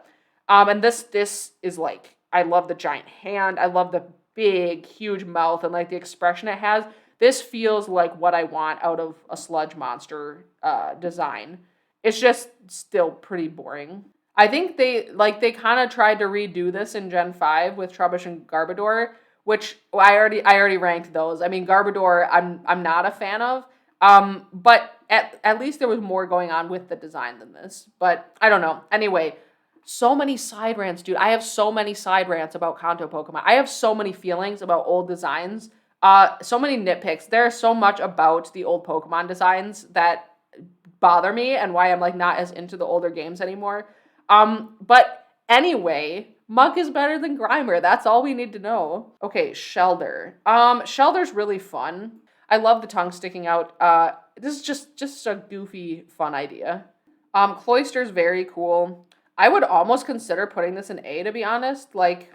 And this is like, I love the giant hand. I love the big, huge mouth and like the expression it has. This feels like what I want out of a sludge monster design. It's just still pretty boring. I think they kind of tried to redo this in Gen 5 with Trubbish and Garbodor, which I already ranked those. I mean, Garbodor I'm not a fan of. But at least there was more going on with the design than this. But I don't know. Anyway, so many side rants, dude. I have so many side rants about Kanto Pokemon. I have so many feelings about old designs. So many nitpicks. There's so much about the old Pokemon designs that bother me and why I'm like not as into the older games anymore. But anyway, Muk is better than Grimer. That's all we need to know. Okay, Shelder. Shelder's really fun. I love the tongue sticking out. This is just a goofy, fun idea. Cloyster's very cool. I would almost consider putting this in A, to be honest. Like,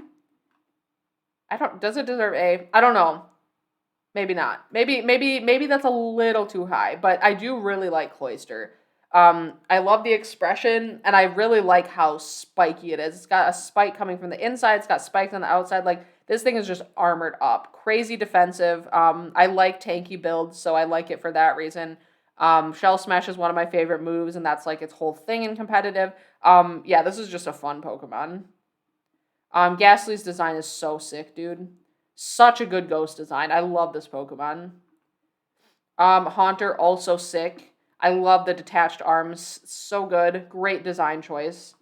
does it deserve A? I don't know. Maybe not. Maybe that's a little too high, but I do really like Cloyster. I love the expression, and I really like how spiky it is. It's got a spike coming from the inside. It's got spikes on the outside. Like, this thing is just armored up. Crazy defensive. I like tanky builds, so I like it for that reason. Shell Smash is one of my favorite moves, and that's like its whole thing in competitive. Yeah, this is just a fun Pokemon. Ghastly's design is so sick, dude. Such a good ghost design. I love this Pokemon. Haunter, also sick. I love the detached arms. So good. Great design choice.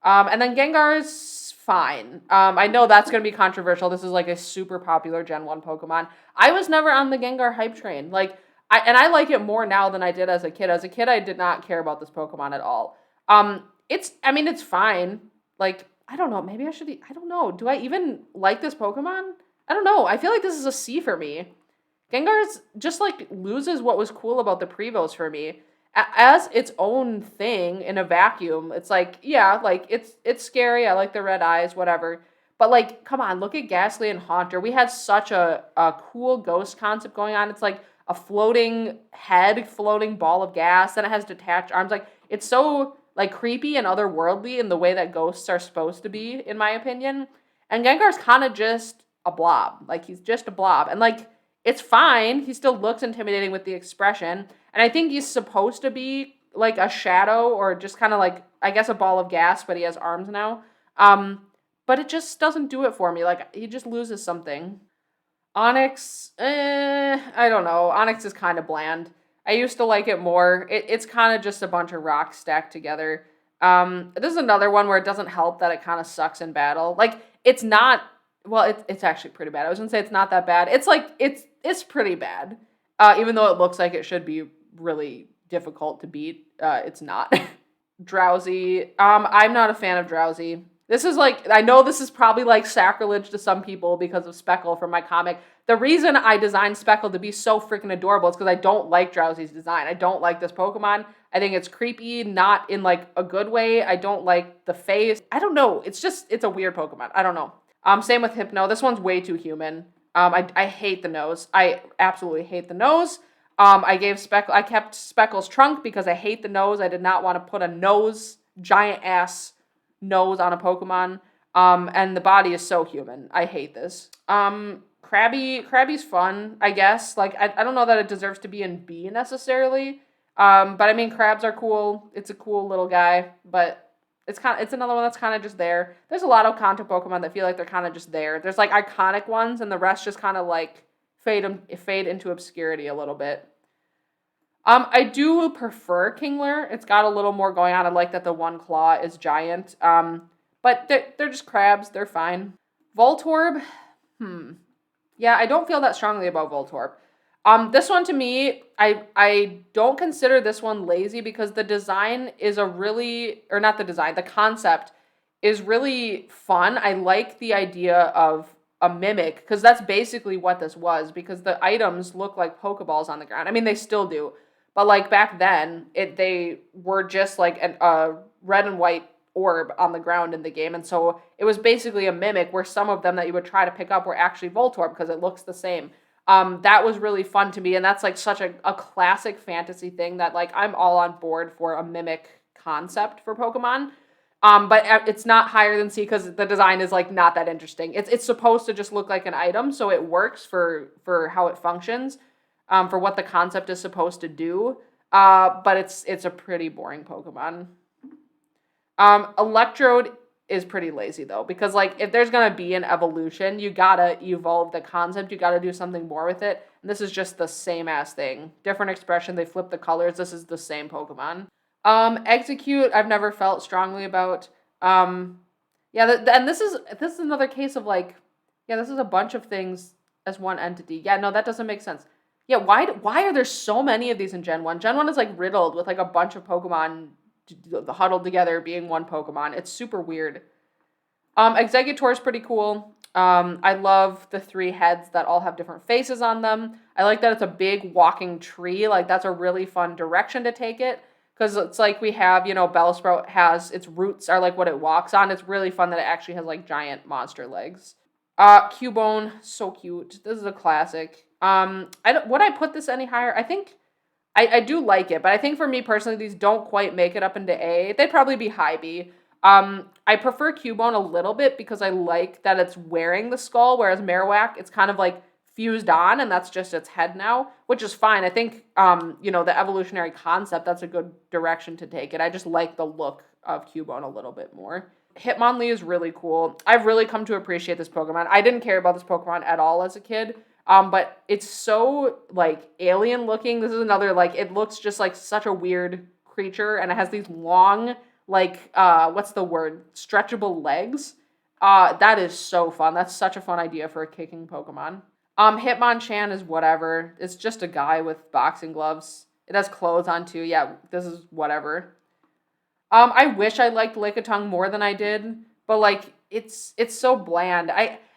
And then Gengar's fine. I know that's going to be controversial. This is like a super popular Gen 1 Pokemon. I was never on the Gengar hype train. Like, I like it more now than I did as a kid. As a kid, I did not care about this Pokemon at all. It's fine. Like, I don't know. Maybe I don't know. Do I even like this Pokemon? I don't know. I feel like this is a C for me. Gengar's just like loses what was cool about the Prevos for me. As its own thing in a vacuum, it's like, yeah, like it's scary. I like the red eyes, whatever. But like, come on, look at Ghastly and Haunter. We had such a cool ghost concept going on. It's like a floating head, floating ball of gas, and it has detached arms. Like, it's so like creepy and otherworldly in the way that ghosts are supposed to be, in my opinion. And Gengar's kind of just a blob. Like he's just a blob. And like it's fine. He still looks intimidating with the expression. And I think he's supposed to be like a shadow or just kind of like I guess a ball of gas, but he has arms now. But it just doesn't do it for me. Like he just loses something. Onyx, I don't know. Onyx is kind of bland. I used to like it more. It's kind of just a bunch of rocks stacked together. This is another one where it doesn't help that it kind of sucks in battle. Like it's not. Well, it's actually pretty bad. I was gonna say it's not that bad. It's like it's pretty bad. Even though it looks like it should be really difficult to beat, it's not. Drowsy. I'm not a fan of Drowsy. This is like, I know this is probably like sacrilege to some people because of Speckle from my comic. The reason I designed Speckle to be so freaking adorable is because I don't like Drowsy's design. I don't like this Pokemon. I think it's creepy, not in like a good way. I don't like the face. I don't know. It's a weird Pokemon. I don't know. Same with Hypno. This one's way too human. I hate the nose. I absolutely hate the nose. I kept Speckle's trunk because I hate the nose. I did not want to put a nose, giant ass nose on a Pokemon. And the body is so human. I hate this. Krabby's fun, I guess. Like, I don't know that it deserves to be in B necessarily. But I mean, crabs are cool. It's a cool little guy, but it's another one that's kind of just there. There's a lot of Kanto Pokemon that feel like they're kind of just there. There's like iconic ones, and the rest just kind of like fade into obscurity a little bit. I do prefer Kingler. It's got a little more going on. I like that the one claw is giant. But they're just crabs. They're fine. Voltorb. Yeah, I don't feel that strongly about Voltorb. This one to me, I don't consider this one lazy because the design is the concept is really fun. I like the idea of a mimic because that's basically what this was because the items look like Pokeballs on the ground. I mean, they still do. But like back then, they were just like a red and white orb on the ground in the game. And so it was basically a mimic where some of them that you would try to pick up were actually Voltorb because it looks the same. That was really fun to me. And that's like such a classic fantasy thing that like I'm all on board for a mimic concept for Pokemon. But it's not higher than C because the design is like not that interesting. It's supposed to just look like an item, so it works for how it functions. For what the concept is supposed to do. But it's a pretty boring Pokemon. Electrode is pretty lazy though, because like if there's gonna be an evolution, you gotta evolve the concept, you gotta do something more with it. And this is just the same ass thing. Different expression, they flip the colors, this is the same Pokemon. Execute, I've never felt strongly about. And this is another case of like, yeah, this is a bunch of things as one entity. Yeah, no, that doesn't make sense. Yeah, why are there so many of these in Gen 1? Gen 1 is like riddled with like a bunch of Pokemon huddled together being one Pokemon. It's super weird. Exeggutor is pretty cool. I love the 3 heads that all have different faces on them. I like that it's a big walking tree. Like that's a really fun direction to take it. Because it's like we have, Bellsprout has, its roots are like what it walks on. It's really fun that it actually has like giant monster legs. Cubone, so cute. This is a classic. Would I put this any higher? I think I do like it, but I think for me personally, these don't quite make it up into A. They'd probably be high B. I prefer Cubone a little bit because I like that it's wearing the skull, whereas Marowak, it's kind of like fused on, and that's just its head now, which is fine. I think, the evolutionary concept, that's a good direction to take it. I just like the look of Cubone a little bit more. Hitmonlee is really cool. I've really come to appreciate this Pokemon. I didn't care about this Pokemon at all as a kid. But it's so, like, alien looking. This is another, like, it looks just like such a weird creature, and it has these long, like, what's the word? Stretchable legs. That is so fun. That's such a fun idea for a kicking Pokemon. Hitmonchan is whatever. It's just a guy with boxing gloves. It has clothes on, too. Yeah, this is whatever. I wish I liked Lickitung more than I did, but, like, it's so bland.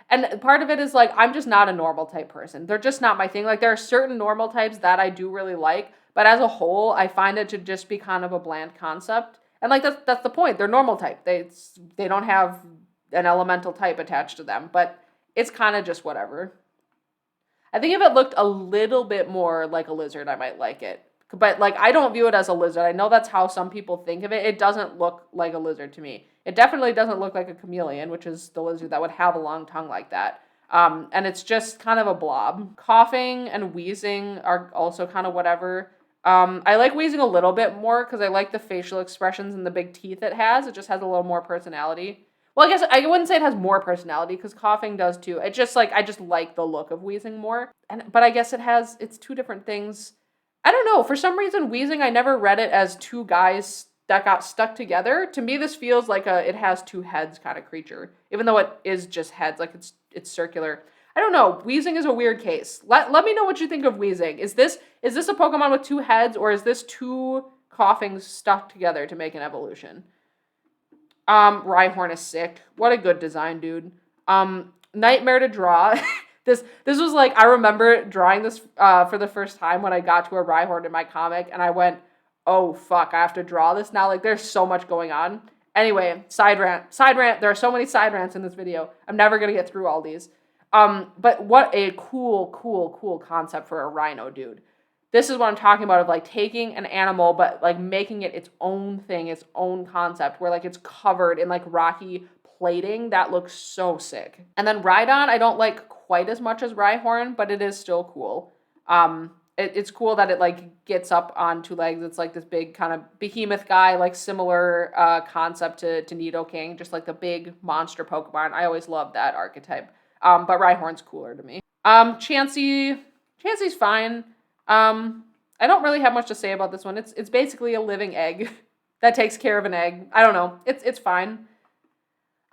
And part of it is, like, I'm just not a normal type person. They're just not my thing. Like, there are certain normal types that I do really like, but as a whole, I find it to just be kind of a bland concept. And, like, that's the point. They're normal type. They don't have an elemental type attached to them, but it's kind of just whatever. I think if it looked a little bit more like a lizard, I might like it. But like, I don't view it as a lizard. I know that's how some people think of it. It doesn't look like a lizard to me. It definitely doesn't look like a chameleon, which is the lizard that would have a long tongue like that. And it's just kind of a blob. Coughing and wheezing are also kind of whatever. I like wheezing a little bit more because I like the facial expressions and the big teeth it has. It just has a little more personality. Well, I guess I wouldn't say it has more personality because coughing does too. It just like I just like the look of wheezing more. But I guess it's two different things. I don't know. For some reason, wheezing I never read it as two guys that got stuck together. To me, this feels like it has two heads kind of creature, even though it is just heads. Like it's circular. I don't know. Weezing is a weird case. Let me know what you think of Weezing. Is this a Pokemon with two heads, or is this two coughings stuck together to make an evolution? Rhyhorn is sick. What a good design, dude. Nightmare to draw. This was like, I remember drawing this for the first time when I got to a Rhyhorn in my comic, and I went, oh fuck, I have to draw this now. Like, there's so much going on. Anyway, side rant. There are so many side rants in this video. I'm never gonna get through all these. But what a cool concept for a rhino, dude. This is what I'm talking about, of like taking an animal but like making it its own thing, its own concept, where like it's covered in like rocky plating. That looks so sick. And then Rhydon, I don't like quite as much as Rhyhorn, but it is still cool. It's cool that it like gets up on two legs. It's like this big kind of behemoth guy, like similar concept to Nidoking, just like the big monster Pokemon. I always loved that archetype. But Rhyhorn's cooler to me. Chansey's fine. I don't really have much to say about this one. It's basically a living egg that takes care of an egg. I don't know. It's fine.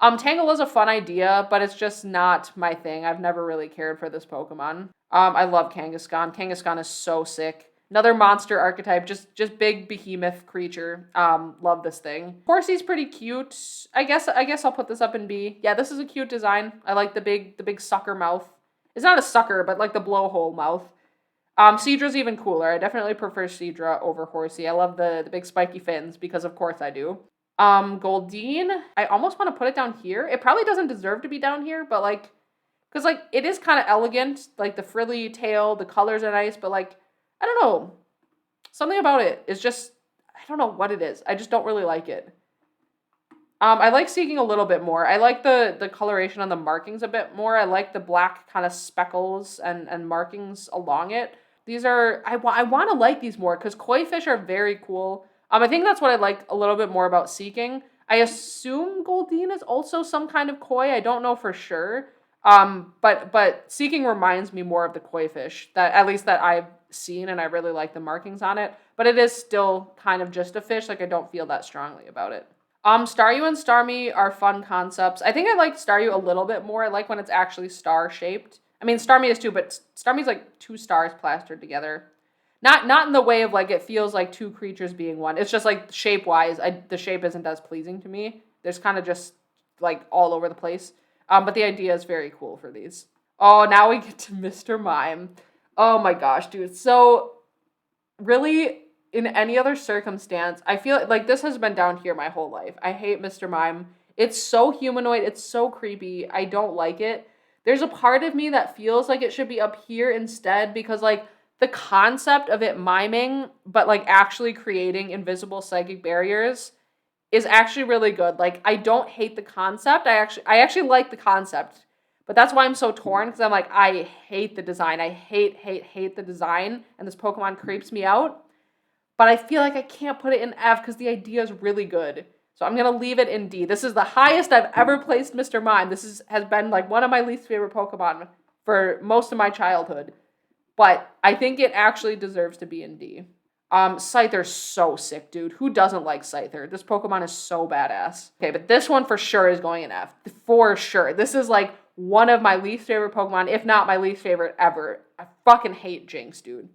Tangela is a fun idea, but it's just not my thing. I've never really cared for this Pokemon. I love Kangaskhan. Kangaskhan is so sick. Another monster archetype, just big behemoth creature. Love this thing. Horsey's pretty cute. I guess I'll put this up in B. Yeah, this is a cute design. I like the big sucker mouth. It's not a sucker, but like the blowhole mouth. Seadra's even cooler. I definitely prefer Seadra over Horsey. I love the big spiky fins because of course I do. Goldeen, I almost want to put it down here. It probably doesn't deserve to be down here, but like, because like it is kind of elegant, like the frilly tail, the colors are nice, but like, I don't know, something about it is just, I don't know what it is. I just don't really like it. I like Seeking a little bit more. I like the coloration on the markings a bit more. I like the black kind of speckles and markings along it. These are, I want to like these more because koi fish are very cool. I think that's what I like a little bit more about Seeking. I assume Goldeen is also some kind of koi. I don't know for sure. But Seeking reminds me more of the koi fish, that at least that I've seen, and I really like the markings on it. But it is still kind of just a fish. Like, I don't feel that strongly about it. Staryu and Starmie are fun concepts. I think I like Staryu a little bit more. I like when it's actually star-shaped. I mean, Starmie is too, but Starmie's like two stars plastered together. Not in the way of like it feels like two creatures being one. It's just like shape-wise, the shape isn't as pleasing to me. There's kind of just like all over the place. But the idea is very cool for these. Oh, now we get to Mr. Mime. Oh my gosh, dude. So really, in any other circumstance, I feel like this has been down here my whole life. I hate Mr. Mime. It's so humanoid. It's so creepy. I don't like it. There's a part of me that feels like it should be up here instead because like the concept of it miming, but like actually creating invisible psychic barriers is actually really good. Like, I don't hate the concept. I actually like the concept, but that's why I'm so torn because I'm like, I hate the design. I hate the design, and this Pokemon creeps me out. But I feel like I can't put it in F because the idea is really good. So I'm gonna leave it in D. This is the highest I've ever placed Mr. Mime. This has been like one of my least favorite Pokemon for most of my childhood. But I think it actually deserves to be in D. Scyther's so sick, dude. Who doesn't like Scyther? This Pokemon is so badass. Okay, but this one for sure is going in F. For sure. This is like one of my least favorite Pokemon, if not my least favorite ever. I fucking hate Jinx, dude.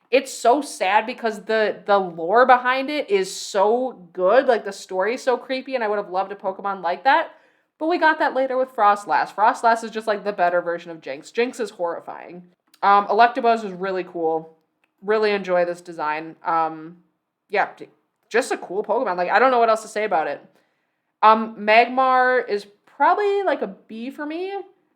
It's so sad because the lore behind it is so good. Like, the story is so creepy, and I would have loved a Pokemon like that. But we got that later with Frostlass. Frostlass is just like the better version of Jinx. Jinx is horrifying. Electabuzz is really cool. Really enjoy this design. Yeah, just a cool Pokemon. Like, I don't know what else to say about it. Magmar is probably like a B for me.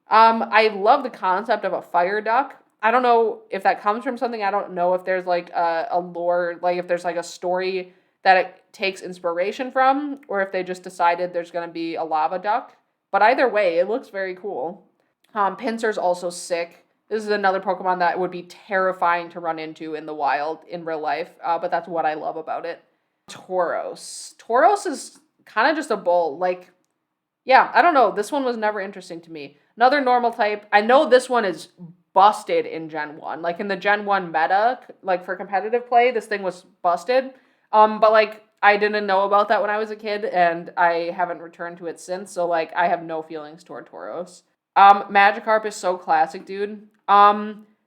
I love the concept of a fire duck. I don't know if that comes from something. I don't know if there's like a lore, like if there's like a story that it takes inspiration from, or if they just decided there's going to be a lava duck. But either way, it looks very cool. Pinsir's also sick. This is another Pokemon that would be terrifying to run into in the wild in real life, but that's what I love about it. Tauros. Tauros is kind of just a bull. Like, yeah, I don't know. This one was never interesting to me. Another normal type. I know this one is busted in Gen 1. Like in the Gen 1 meta, like for competitive play, this thing was busted. But like I didn't know about that when I was a kid and I haven't returned to it since, so like I have no feelings toward Tauros. Magikarp is so classic, dude.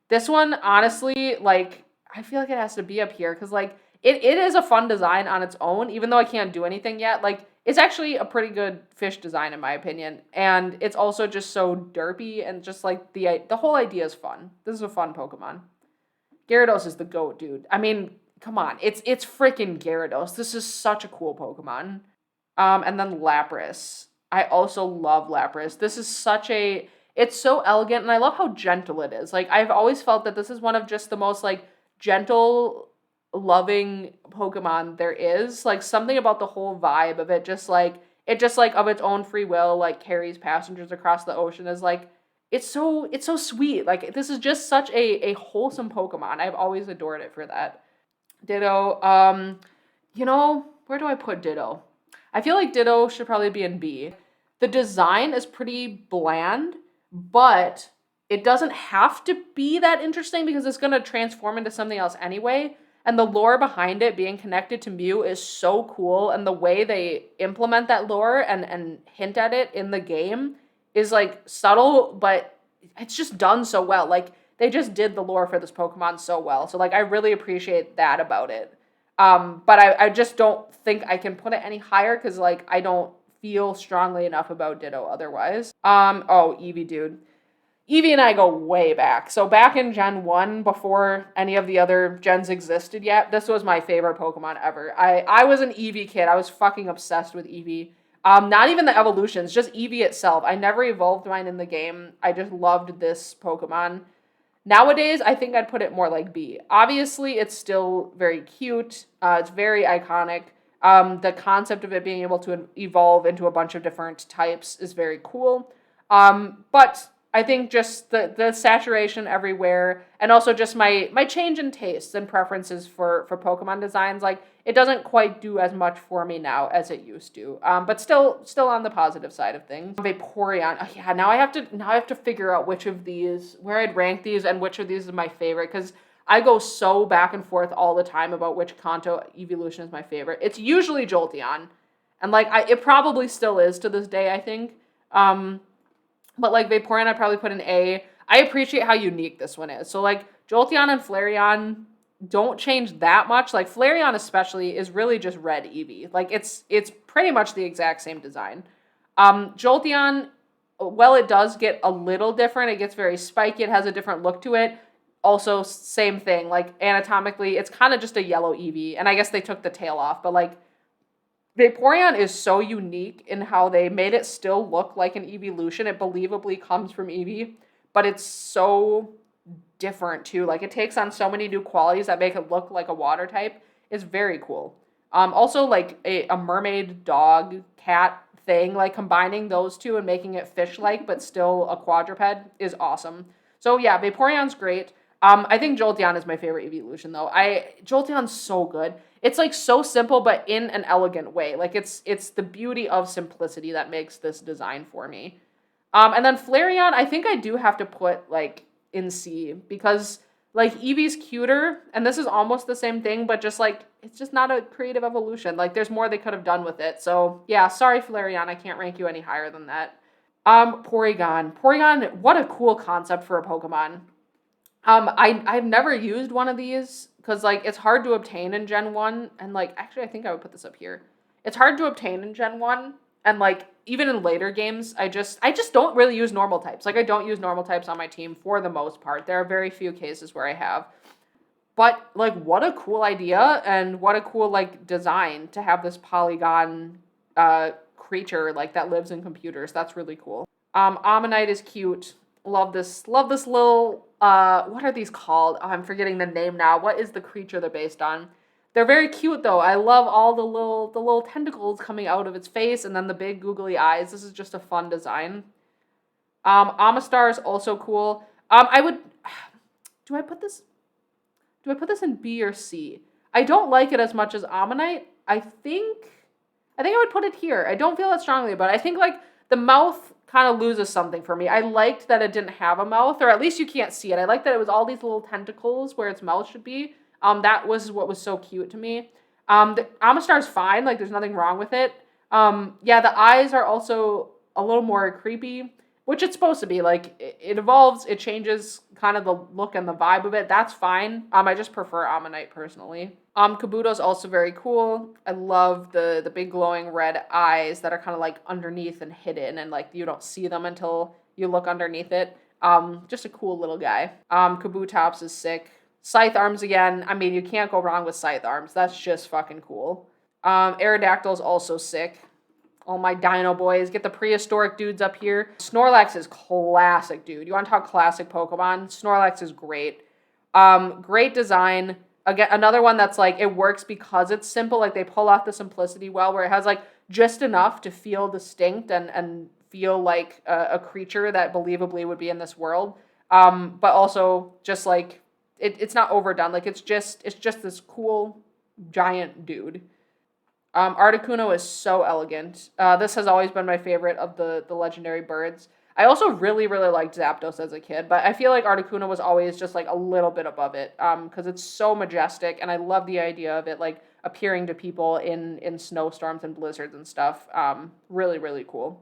This one honestly, like I feel like it has to be up here cuz like it is a fun design on its own even though I can't do anything yet. Like it's actually a pretty good fish design in my opinion, and it's also just so derpy and just like the whole idea is fun. This is a fun Pokemon. Gyarados is the goat, dude. I mean, come on, it's freaking Gyarados. This is such a cool Pokemon. And then Lapras. I also love Lapras. This is such a it's so elegant and I love how gentle it is. Like I've always felt that this is one of just the most like gentle loving Pokemon there is. Like something about the whole vibe of it just like of its own free will like carries passengers across the ocean is like it's so sweet. Like this is just such a wholesome Pokemon. I've always adored it for that. Ditto. Where do I put Ditto? I feel like Ditto should probably be in B. The design is pretty bland, but it doesn't have to be that interesting because it's going to transform into something else anyway. And the lore behind it being connected to Mew is so cool. And the way they implement that lore and hint at it in the game is like subtle, but it's just done so well. Like they just did the lore for this Pokemon so well. So like I really appreciate that about it. But I just don't think I can put it any higher because like I don't feel strongly enough about Ditto otherwise. Oh, Eevee, dude. Eevee and I go way back. So back in Gen 1, before any of the other gens existed yet, this was my favorite Pokemon ever. I was an Eevee kid. I was fucking obsessed with Eevee. Not even the evolutions, just Eevee itself. I never evolved mine in the game. I just loved this Pokemon. Nowadays, I think I'd put it more like B. Obviously, it's still very cute. It's very iconic. The concept of it being able to evolve into a bunch of different types is very cool. But I think just the saturation everywhere and also just my change in tastes and preferences for Pokemon designs, like it doesn't quite do as much for me now as it used to. But still on the positive side of things. Vaporeon. Oh, yeah, now I have to figure out which of these where I'd rank these and which of these is my favorite because I go so back and forth all the time about which Kanto evolution is my favorite. It's usually Jolteon. And like it probably still is to this day, I think. But like Vaporeon, I'd probably put an A. I appreciate how unique this one is. So like Jolteon and Flareon don't change that much. Like Flareon especially is really just red Eevee. Like it's pretty much the exact same design. Jolteon, well, it does get a little different. It gets very spiky. It has a different look to it. Also, same thing. Like anatomically, it's kind of just a yellow Eevee. And I guess they took the tail off. But like Vaporeon is so unique in how they made it still look like an evolution. It believably comes from Eevee, but it's so different too. Like it takes on so many new qualities that make it look like a water type. It's very cool. Also like a mermaid dog cat thing, like combining those two and making it fish-like but still a quadruped is awesome. So yeah, Vaporeon's great. I think Jolteon is my favorite evolution though. Jolteon's so good. It's like so simple, but in an elegant way. Like it's the beauty of simplicity that makes this design for me. And then Flareon, I think I do have to put like in C because like Eevee's cuter, and this is almost the same thing, but just like it's just not a creative evolution. Like there's more they could have done with it. So yeah, sorry Flareon, I can't rank you any higher than that. Porygon. Porygon, what a cool concept for a Pokemon. I've never used one of these because like it's hard to obtain in Gen 1 and like actually I think I would put this up here. It's hard to obtain in Gen 1 and like even in later games I just don't really use normal types. Like I don't use normal types on my team for the most part. There are very few cases where I have. But like what a cool idea and what a cool like design to have this polygon creature like that lives in computers. That's really cool. Ammonite is cute. Love this little, what are these called? Oh, I'm forgetting the name now. What is the creature they're based on? They're very cute though. I love all the little tentacles coming out of its face and then the big googly eyes. This is just a fun design. Amistar is also cool. I would, do I put this, do I put this in B or C? I don't like it as much as Ammonite. I think I would put it here. I don't feel that strongly, but I think like the mouth kind of loses something for me. I liked that it didn't have a mouth, or at least you can't see it. I liked that it was all these little tentacles where its mouth should be. That was what was so cute to me. The Amistar's fine. Like there's nothing wrong with it. Yeah, the eyes are also a little more creepy, which it's supposed to be. Like it evolves, it changes kind of the look and the vibe of it. That's fine. I just prefer Ammonite personally. Kabuto's also very cool. I love the big glowing red eyes that are kind of like underneath and hidden, and like you don't see them until you look underneath it. Just a cool little guy. Kabutops is sick. Scythe arms again. I mean, you can't go wrong with scythe arms. That's just fucking cool. Aerodactyl's also sick. All my dino boys. Get the prehistoric dudes up here. Snorlax is classic, dude. You want to talk classic Pokemon? Snorlax is great. Great design. Again, another one that's like, it works because it's simple. Like they pull off the simplicity well, where it has like just enough to feel distinct and feel like a creature that believably would be in this world. But also just like, it's not overdone. Like it's just this cool giant dude. Articuno is so elegant. This has always been my favorite of the legendary birds. I also really, really liked Zapdos as a kid, but I feel like Articuno was always just like a little bit above it because it's so majestic, and I love the idea of it like appearing to people in snowstorms and blizzards and stuff. Really, really cool.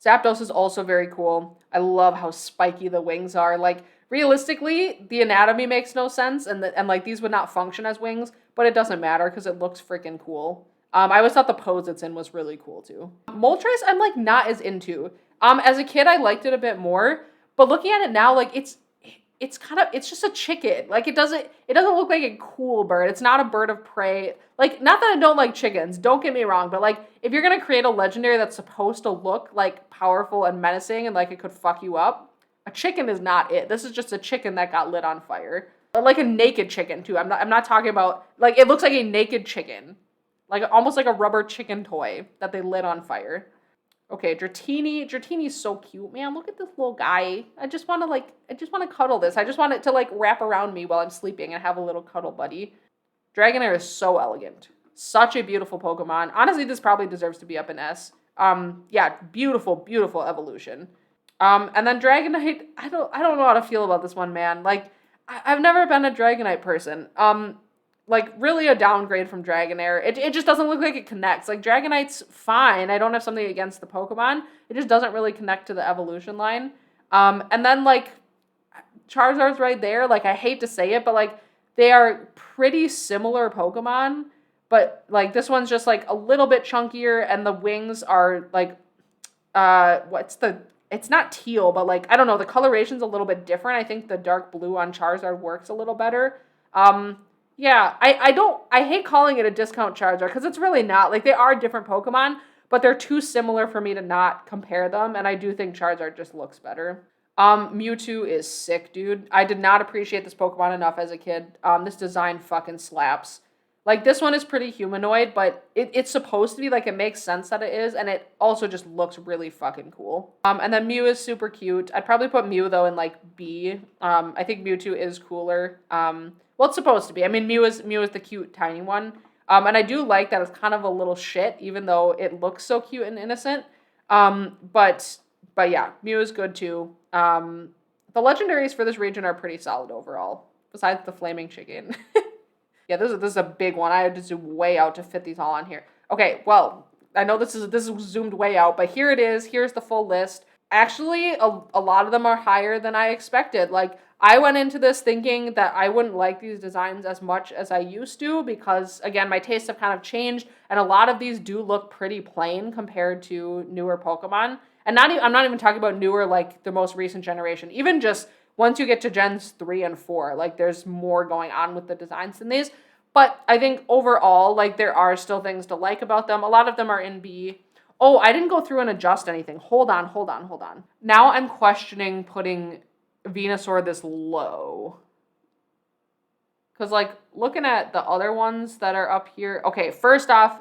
Zapdos is also very cool. I love how spiky the wings are. Like, realistically, the anatomy makes no sense, and like these would not function as wings, but it doesn't matter because it looks freaking cool. I always thought the pose it's in was really cool too. Moltres, I'm like not as into. As a kid, I liked it a bit more, but looking at it now, like it's just a chicken. Like it doesn't look like a cool bird. It's not a bird of prey. Like, not that I don't like chickens, don't get me wrong, but like if you're gonna create a legendary that's supposed to look like powerful and menacing and like it could fuck you up, a chicken is not it. This is just a chicken that got lit on fire. Like a naked chicken too. I'm not talking about like it looks like a naked chicken. Like almost like a rubber chicken toy that they lit on fire. Okay, Dratini. Dratini's so cute, man. Look at this little guy. I just want to cuddle this. I just want it to like wrap around me while I'm sleeping and have a little cuddle buddy. Dragonair is so elegant. Such a beautiful Pokemon. Honestly, this probably deserves to be up in S. Yeah, beautiful, beautiful evolution. And then Dragonite, I don't know how to feel about this one, man. Like, I've never been a Dragonite person. Like, really a downgrade from Dragonair. It just doesn't look like it connects. Like, Dragonite's fine. I don't have something against the Pokemon. It just doesn't really connect to the evolution line. And then, like, Charizard's right there. Like, I hate to say it, but, like, they are pretty similar Pokemon. But, like, this one's just, like, a little bit chunkier, and the wings are, like, it's not teal, but, like, I don't know, the coloration's a little bit different. I think the dark blue on Charizard works a little better. Yeah, I hate calling it a discount Charizard because it's really not. Like, they are different Pokemon, but they're too similar for me to not compare them, and I do think Charizard just looks better. Mewtwo is sick, dude. I did not appreciate this Pokemon enough as a kid. This design fucking slaps. Like, this one is pretty humanoid, but it's supposed to be, like, it makes sense that it is, and it also just looks really fucking cool. And then Mew is super cute. I'd probably put Mew, though, in, like, B. I think Mewtwo is cooler. Well, it's supposed to be. I mean, Mew is the cute, tiny one. And I do like that it's kind of a little shit, even though it looks so cute and innocent. But yeah, Mew is good, too. The legendaries for this region are pretty solid overall, besides the flaming chicken. Yeah, this is a big one. I had to zoom way out to fit these all on here. Okay, well, I know this is zoomed way out, but here it is. Here's the full list. Actually, a lot of them are higher than I expected. Like, I went into this thinking that I wouldn't like these designs as much as I used to because, again, my tastes have kind of changed, and a lot of these do look pretty plain compared to newer Pokemon. And I'm not even talking about newer, like, the most recent generation. Even just once you get to Gens 3 and 4, like, there's more going on with the designs than these. But I think overall, like, there are still things to like about them. A lot of them are in B. Oh, I didn't go through and adjust anything. Hold on, hold on, hold on. Now I'm questioning putting Venusaur this low. Because, like, looking at the other ones that are up here. Okay, first off,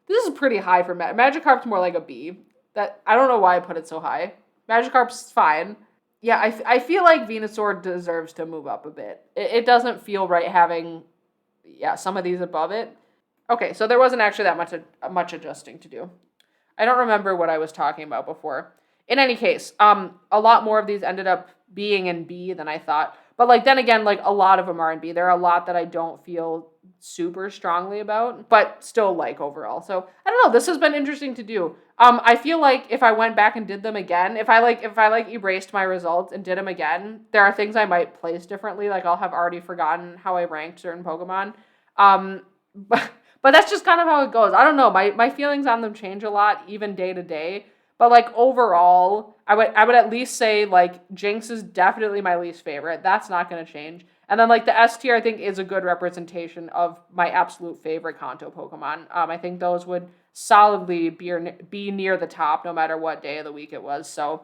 this is pretty high for Magikarp's more like a B. I don't know why I put it so high. Magikarp's fine. Yeah, I feel like Venusaur deserves to move up a bit. It doesn't feel right having, yeah, some of these above it. Okay, so there wasn't actually that much adjusting to do. I don't remember what I was talking about before. In any case, a lot more of these ended up being in B than I thought. But like then again, like a lot of them are in B. There are a lot that I don't feel super strongly about, but still like overall. So I don't know. This has been interesting to do. I feel like if I went back and did them again, if I erased my results and did them again, there are things I might place differently. Like I'll have already forgotten how I ranked certain Pokemon. But that's just kind of how it goes. I don't know. My feelings on them change a lot, even day to day. But like overall, I would at least say like Jinx is definitely my least favorite. That's not going to change. And then like the S tier, I think is a good representation of my absolute favorite Kanto Pokemon. I think those would solidly be near the top, no matter what day of the week it was. So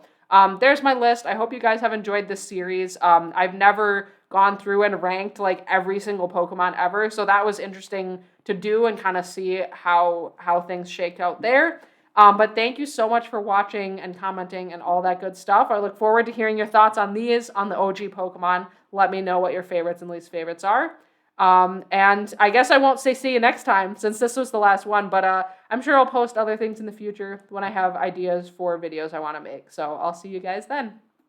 there's my list. I hope you guys have enjoyed this series. I've never gone through and ranked like every single Pokemon ever, so that was interesting to do and kind of see how things shaked out there. But thank you so much for watching and commenting and all that good stuff. I look forward to hearing your thoughts on these, on the OG Pokemon. Let me know what your favorites and least favorites are. And I guess I won't say see you next time since this was the last one, but I'm sure I'll post other things in the future when I have ideas for videos I want to make. So I'll see you guys then.